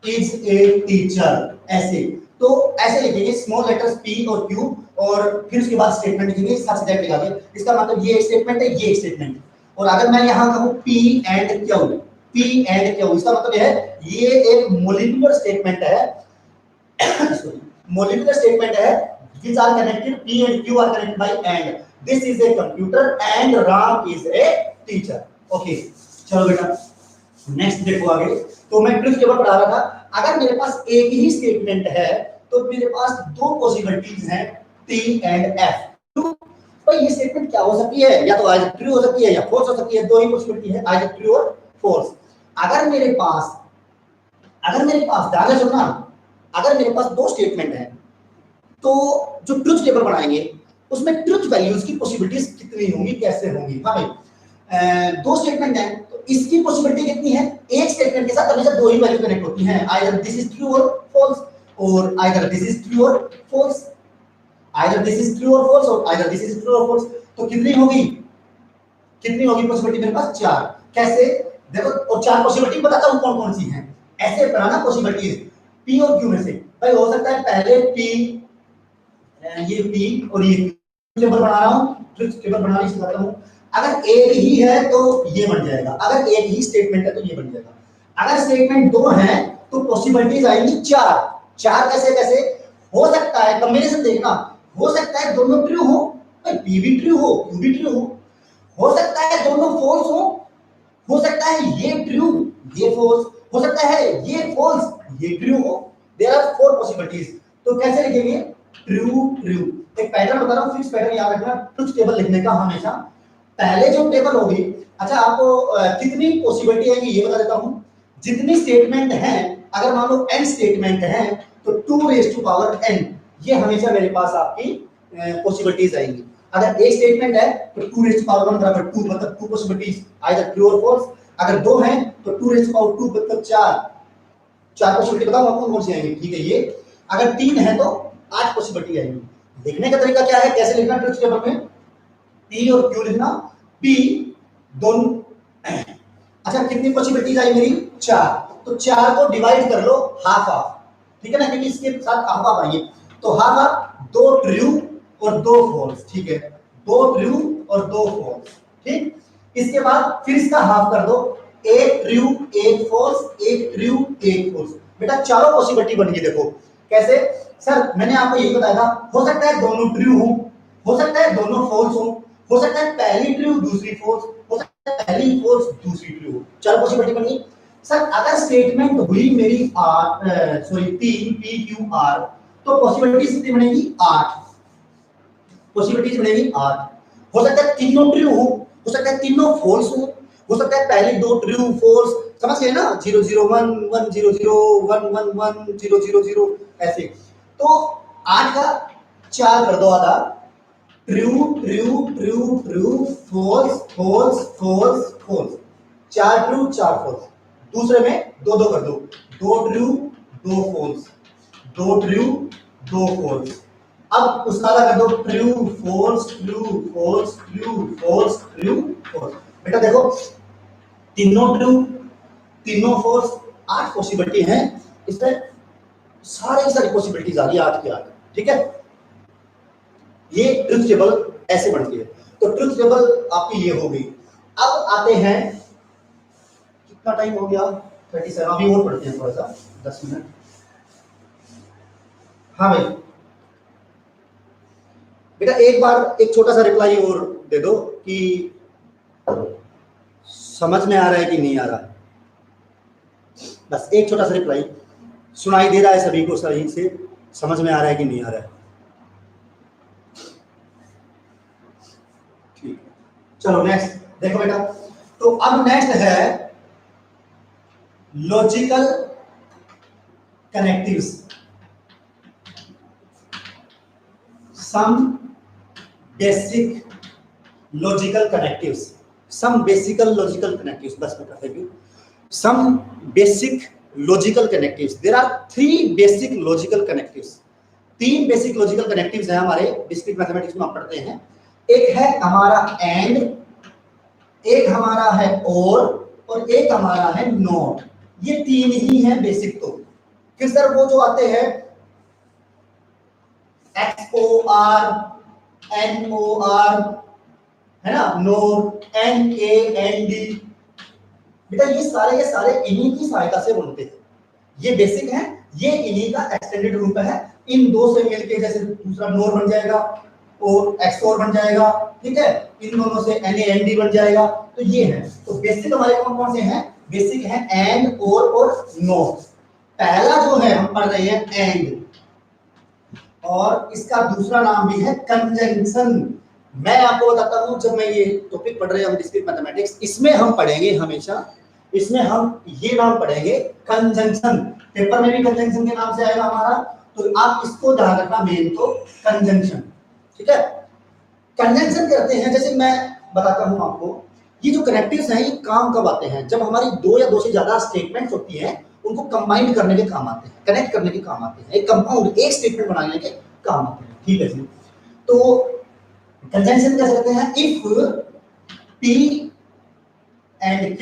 A: इज ए टीचर, ऐसे। तो ऐसे लिखेंगे स्मॉल लेटर्स पी और क्यू, और फिर उसके बाद स्टेटमेंट लिखेंगे सच दैट लिखा के। इसका मतलब ये स्टेटमेंट है, ये स्टेटमेंट। और अगर मैं यहां कहूं P and Q, P and Q, इसका मतलब है ये एक मोलिकुलर स्टेटमेंट है, मोलिकुलर स्टेटमेंट है which are connected, P and Q are connected by and. This is a computer and Ram is a teacher. Okay, चलो बेटा नेक्स्ट देखो आगे। तो मैं ट्रुथ टेबल पढ़ा रहा था। अगर मेरे पास एक ही स्टेटमेंट है तो मेरे पास दो पॉसिबिलिटीज हैं, T एंड F। तो ये स्टेटमेंट क्या हो सकती है, या तो आइदर ट्रू हो सकती है या फॉल्स हो सकती है। दो ही पॉसिबिलिटी है, आइदर ट्रू और फॉल्स। अगर मेरे पास ध्यान से सुनना, अगर मेरे पास दो स्टेटमेंट है तो जो ट्रुथ टेबल बनाएंगे उसमें ट्रुथ वैल्यूज की पॉसिबिलिटीज कितनी होंगी, कैसे होंगी। हाँ भाई, दो स्टेटमेंट है तो इसकी पॉसिबिलिटी कितनी है, एक स्टेटमेंट के साथ हमेशा दो ही वैल्यू कनेक्ट होती हैं, आइदर दिस इज ट्रू और फॉल्स, और आइदर दिस इज ट्रू और false, either this is true और फॉल्स, और आइदर दिस इज ट्रू और फॉल्स। तो कितनी होगी पॉसिबिलिटी मेरे पास, चार। कैसे देखो, और चार पॉसिबिलिटी बताता हूं कौन कौन सी हैं। ऐसे बनाना पॉसिबिलिटीज पी और क्यू में से। भाई हो सकता है पहले पी, ये पी और ये टेबल बना रहा हूं, ट्रुथ टेबल बनाना सिखाता हूं। अगर एक ही है तो ये बन जाएगा, अगर एक ही स्टेटमेंट है तो ये बन जाएगा। अगर स्टेटमेंट दो है तो पॉसिबिलिटीज आएंगी चार। चार कैसे कैसे हो सकता है, कॉम्बिनेशन देखना, हो सकता है दोनों ट्रू हो, भाई पी भी ट्रू हो, क्यू भी ट्रू हो सकता है दोनों फॉल्स हो सकता है ये ट्रू ये फॉल्स, हो सकता है ये फॉल्स ये ट्रू हो। There are four possibilities. तो कैसे लिखेंगे, ट्रू ट्रू। एक पैटर्न बता रहा हूं, फिक्स पैटर्न याद रखना ट्रुथ टेबल लिखने का हमेशा। पहले जो टेबल होगी, अच्छा आपको कितनी पॉसिबिलिटी है ये बता देता हूं। जितनी स्टेटमेंट है, अगर मान लो n स्टेटमेंट है तो 2 रेज़ टू पावर n, ये हमेशा मेरे पास आपकी पॉसिबिलिटीज आएंगी। अगर एक स्टेटमेंट है तो 2 रेज़ टू पावर 1 बराबर 2, मतलब 2 पॉसिबिलिटीज, आइदर ट्रू और फॉल्स। अगर दो हैं तो 2 रेज़ टू पावर 2 मतलब 4। चार पॉसिबिलिटी बताओ आपको कौन सी आएंगी, ठीक है ये। अगर 3 है तो 8 पॉसिबिलिटी आएंगी। लिखने का तरीका क्या है, कैसे लिखना ट्रुथ टेबल में, पी और क्यू लिखना, पी दोनों। अच्छा कितनी पॉसिबिलिटीज आई मेरी, 4। तो 4 को डिवाइड कर लो हाफ हाफ, ठीक है ना, क्योंकि इसके साथ हाफ हाफ आएंगे। तो हाफ हाफ, 2 ट्रू और 2 फॉल्स, ठीक है, 2 ट्रू और 2 फॉल्स, ठीक। इसके बाद फिर इसका हाफ कर दो, एक ट्रू एक फॉल्स, एक ट्रू एक फॉल्स। बेटा चारों पॉसिबिलिटी बन गई। देखो कैसे, सर मैंने आपको यही बताया था, हो सकता है दोनों ट्रू हो सकता है दोनों फॉल्स हो सकता है पहली ट्रू दूसरी फॉल्स, हो सकता है पहली फॉल्स दूसरी ट्रू। चार पॉसिबिलिटी बन गई। सर अगर स्टेटमेंट हुई मेरी पी क्यू आर, तो पॉसिबिलिटीज कितनी बनेगी, 8 पॉसिबिलिटीज बनेगी 8। हो सकता है तीनों ट्रू हो सकता है तीनों फॉल्स हो सकता है पहली दो ट्रू फॉल्स, समझ गए ना, 0 0 1 1 0 0 1 1 1 0 0 0 ऐसे। तो 8 का 4 कर दो आधा, true true true true false false false false, 4 true 4 false. दूसरे में 2 2 कर दो, 2 ट्रू 2 फॉल्स, 2 ट्रू 2 फॉल्स। अब उसका कर दो, true false true false true false true false. बेटा देखो तीनों ट्रू तीनों फॉल्स, 8 पॉसिबिलिटी हैं इसमें, सारी पॉसिबिलिटीज आ रही है 8 की 8, ठीक है। ये ट्रुथ टेबल ऐसे बनती है। तो ट्रुथ टेबल आपकी ये हो गई। अब आते हैं, कितना टाइम हो गया? 37। अभी और पढ़ते हैं थोड़ा सा, 10 मिनट। हाँ भाई बेटा, एक बार एक छोटा सा रिप्लाई और दे दो कि समझ में आ रहा है कि नहीं आ रहा। बस एक छोटा सा रिप्लाई, सुनाई दे रहा है सभी को सही से, समझ में आ रहा है कि नहीं आ रहा है? ठीक, चलो नेक्स्ट देखो बेटा। तो अब नेक्स्ट है logical connectives. Some basic logical connectives, some basical logical connectives. बस बेटा thank you. Some basic logical connectives, there are 3 basic logical connectives. 3 basic logical connectives हैं हमारे डिस्क्रीट मैथमेटिक्स में, हम पढ़ते हैं। एक है हमारा एंड, एक हमारा है और एक हमारा है नॉट। ये 3 ही हैं बेसिक। तो फिर सर वो जो आते हैं XOR, NOR, है ना, नॉट, NAND, बेटा ये सारे इन्हीं की सहायता से बनते हैं। ये बेसिक हैं, ये इन्हीं का एक्सटेंडेड रूप है। इन दो से मिलके जैसे दूसरा नोर बन जाएगा और XOR बन जाएगा, ठीक है, इन दोनों से NAND बन जाएगा। तो ये है, तो बेसिक हमारे कौन कौन से हैं? बेसिक है एंड, और नॉट। पहला जो है हम पढ़ रहे हैं एंड, और इसका दूसरा नाम भी है कंजंक्शन। मैं आपको बताता हूं, जब मैं ये टॉपिक पढ़ रहे हैं हम डिस्क्रीट मैथमेटिक्स, इसमें हम पढ़ेंगे हमेशा, इसमें हम ये नाम पढ़ेंगे कंजंक्शन। पेपर में भी कंजंक्शन के नाम से आएगा हमारा, तो आप इसको ध्यान रखना, मेन तो कंजंक्शन, ठीक है। कंजंक्शन करते हैं, जैसे मैं बताता हूं आपको, ये जो कनेक्टिव्स हैं ये काम कब आते हैं? जब हमारी 2 या 2 से ज्यादा स्टेटमेंट्स होती हैं, उनको कंबाइन करने के काम आते हैं, कनेक्ट करने के काम आते हैं, एक कंपाउंड, एक स्टेटमेंट बनाने के काम आते हैं, ठीक है जी। तो कंजंक्शन कैसे करते हैं? If P and Q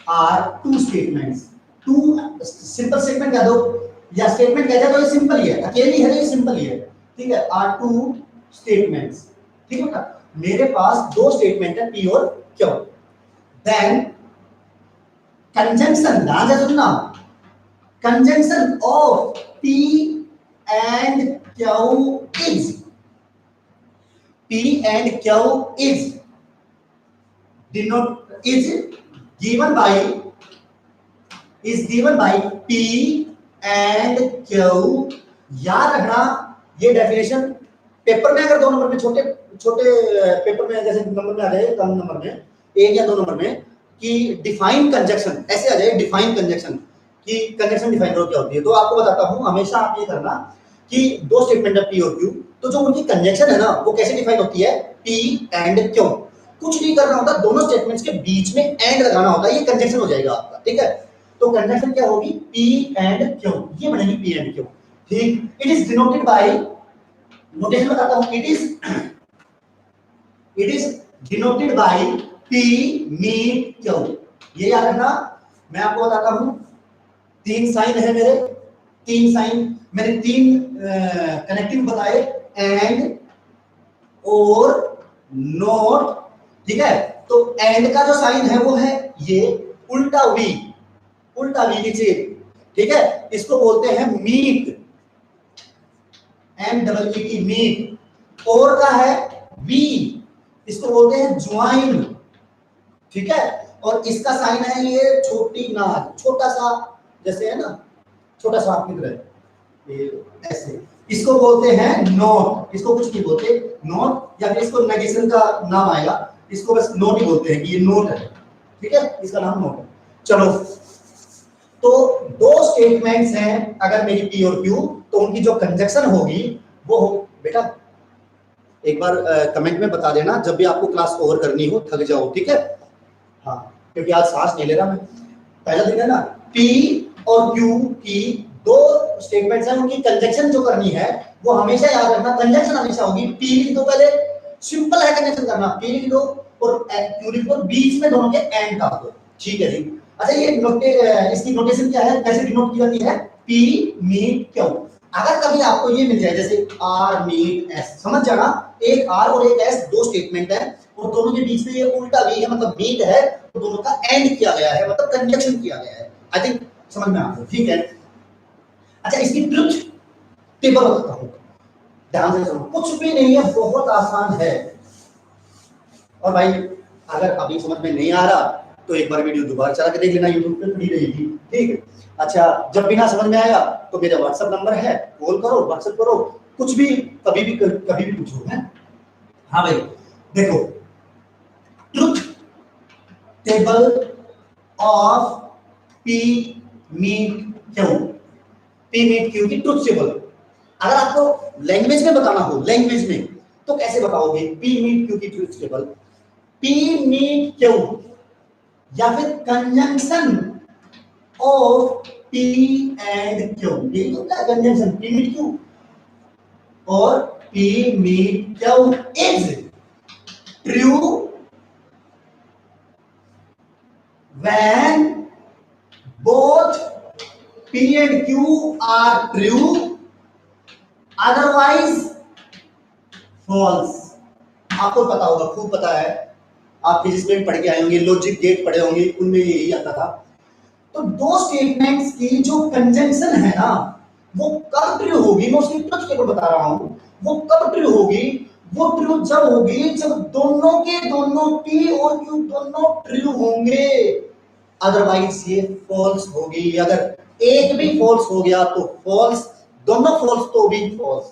A: are 2 statements, 2 simple statement कह दो या स्टेटमेंट कह दो, तो ये सिंपल ही है, अकेली है ना, ये सिंपल ही है, ठीक है। आर 2 स्टेटमेंट्स, ठीक है ना। मेरे पास 2 स्टेटमेंट है P और Q, देन कंजंक्शन, ध्यान से सुनना, conjunction of P and Q is, P and Q is given by P and Q। याद रखना ये डेफिनेशन पेपर में, अगर 2 नंबर में, छोटे पेपर में, जैसे नंबर में आ जाए, कम नंबर में, 1 या 2 नंबर में, कि डिफाइन कंजंक्शन, ऐसे आ जाए डिफाइन कंजंक्शन, कि कंजंक्शन डिफाइन करो क्या होती है। तो आपको बताता हूं, हमेशा आप ये करना कि 2 स्टेटमेंट है P और Q, तो जो उनकी कंजंक्शन है ना, वो कैसे डिफाइन होती है? P and Q। कुछ नहीं करना होता, दोनों स्टेटमेंट्स के बीच में एंड लगाना होता है, ये कंजंक्शन हो जाएगा आपका, ठीक है। तो कंजंक्शन क्या होगी? P and Q, ये बनेगी P and Q, ठीक। It is denoted by, notation बताता हूं, it is denoted by P meet Q। ये याद रखना, मैं आपको बताता हूं, 3 साइन है मेरे, 3 साइन, मैंने 3 कनेक्टिव बताए, एंड, और, नॉट, ठीक है। तो एंड का जो साइन है वो है ये उल्टा वी, नीचे, ठीक है, इसको बोलते हैं मीट, MEET, मीट। और का है वी, इसको बोलते हैं ज्वाइन, ठीक है। और इसका साइन है ये छोटी नाक, छोटा सा, जैसे है ना, छोटा सा आपकी तरह, ये ऐसे, इसको बोलते हैं नॉट। इसको कुछ नहीं बोलते नॉट, या फिर इसको नेगेशन का नाम आएगा, इसको बस नोट ही बोलते हैं कि ये नोट है, ठीक है, इसका नाम नोट है। चलो, तो 2 स्टेटमेंट्स हैं अगर मेरी P और Q, तो उनकी जो कंजंक्शन होगी वो हो, बेटा एक बार कमेंट में बता देना जब भी आपको क्लास ओवर करनी हो, थक जाओ, ठीक है। हाँ, क्योंकि आज सांस नहीं ले रहा मैं, पहला दिन है ना। P और Q की 2 स्टेटमेंट्स हैं, उनकी कंजंक्शन जो करनी है वो हमेशा याद रखना, कंजंक्शन हमेशा होगी P लिख दो, पहले सिंपल है कंजंक्शन करना, P लिख दो और Q लिख दो, बीच में दोनों के एंड डाल दो, ठीक है जी। अच्छा, ये इसकी नोटेशन क्या है, कैसे डिनोट की जाती है? P meet Q। अगर कभी आपको ये मिल जाए जैसे आर मीट एस, समझ जाना एक आर और एक एस दो स्टेटमेंट है और दोनों के बीच में ये उल्टा वी है, मतलब मीट है तो दोनों का एंड किया गया है, मतलब कंजक्शन किया गया है। आई थिंक समझ में आ गया, ठीक है। अच्छा, इसकी ट्रुथ टेबल रखता हूं, ध्यान से सुनो, कुछ भी नहीं है, बहुत आसान है। और भाई अगर अभी समझ में नहीं आ रहा तो एक बार वीडियो दोबारा चला के देख लेना, यूट्यूब पे फ्री रहेगी, ठीक है। अच्छा, जब भी ना समझ में आया तो मेरा व्हाट्सएप नंबर है, कॉल करो, व्हाट्सएप करो, कुछ भी कभी भी पूछो है। हाँ भाई देखो, truth table of P meet Q, P meet Q की ट्रुथ टेबल अगर आपको लैंग्वेज में बताना हो, लैंग्वेज में, तो कैसे बताओगे पी मीट क्यू की truth table? P meet Q या फिर conjunction of P and Q, ये तो क्या कंजंक्शन पी मीट क्यू और P meet Q is true when both P and Q are true, otherwise false। आपको पता होगा, खूब पता है, आप फिजिक्स में पढ़ के आए होंगे, लॉजिक गेट पढ़े होंगे, उनमें यही आता था। तो दो स्टेटमेंट्स की जो कंजंक्शन है ना, वो कब ट्रू होगी, मैं उसकी ट्रुथ टेबल बता रहा हूं, वो कब ट्रू होगी? वो ट्रू जब होगी जब दोनों के दोनों P और Q दोनों ट्रू होंगे, अदरवाइज ये फॉल्स होगी। अगर एक भी फॉल्स हो गया तो फॉल्स, दोनों फॉल्स तो भी फॉल्स।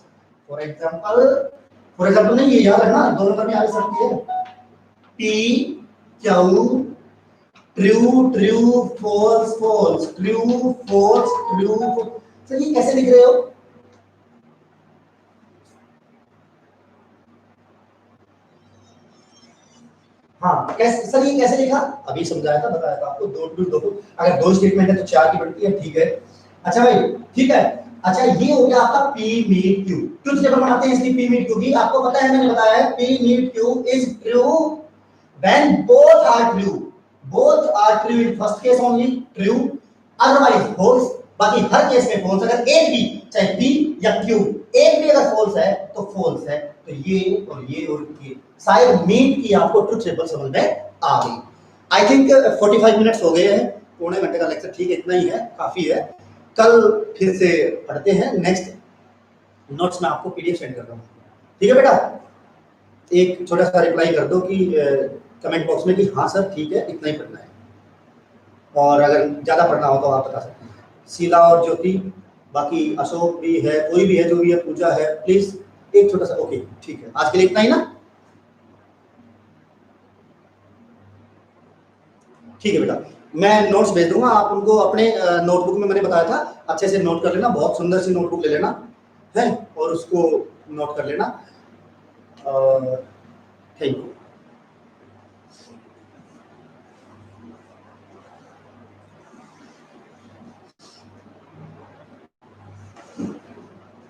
A: फॉर एग्जांपल नहीं, ये याद रखना, दोनों करने आ सकती है, P Q true true false false, true false true. Sir ये कैसे लिख रहे हो? हाँ कैसे सर, ये कैसे लिखा? अभी समझाया था, बताया था आपको, दो ट्रू दो, अगर दो स्टेटमेंट है तो चार की बनती है, ठीक है। अच्छा भाई ठीक है। अच्छा, ये हो गया आपका P meet Q, truth table बनाते हैं इसकी पी मीट क्यू की। आपको पता है, मैंने बताया है P meet Q is true when both are true, both are true in first case only true, otherwise false. बाकी हर केस में फॉल्स। अगर एक भी, चाहे पी या क्यू, एक भी अगर फॉल्स है तो फॉल्स है। तो ये और ये और ये, शायद मीट की आपको ट्रुथ टेबल समझ में आ गई। आई थिंक 45 मिनट्स हो गए हैं, पौने घंटे का लेक्चर, ठीक है, इतना ही है, काफी है। कल फिर से पढ़ते हैं, नेक्स्ट नोट्स में आपको पीडीएफ सेंड कर रहा हूँ, ठीक है बेटा। एक छोटा सा रिप्लाई कर दो कि कमेंट बॉक्स में कि हाँ सर ठीक है, इतना ही पढ़ना है, और अगर ज्यादा पढ़ना हो तो आप बता सकते हैं। शीला और ज्योति, बाकी अशोक भी है, कोई भी है, जो भी है, पूजा है, प्लीज एक छोटा सा, ओके ठीक है, आज के लिए इतना ही ना, ठीक है बेटा। मैं नोट्स भेज दूंगा, आप उनको अपने नोटबुक में, मैंने बताया था, अच्छे से नोट कर लेना, बहुत सुंदर सी नोटबुक ले लेना है और उसको नोट कर लेना। Thank you.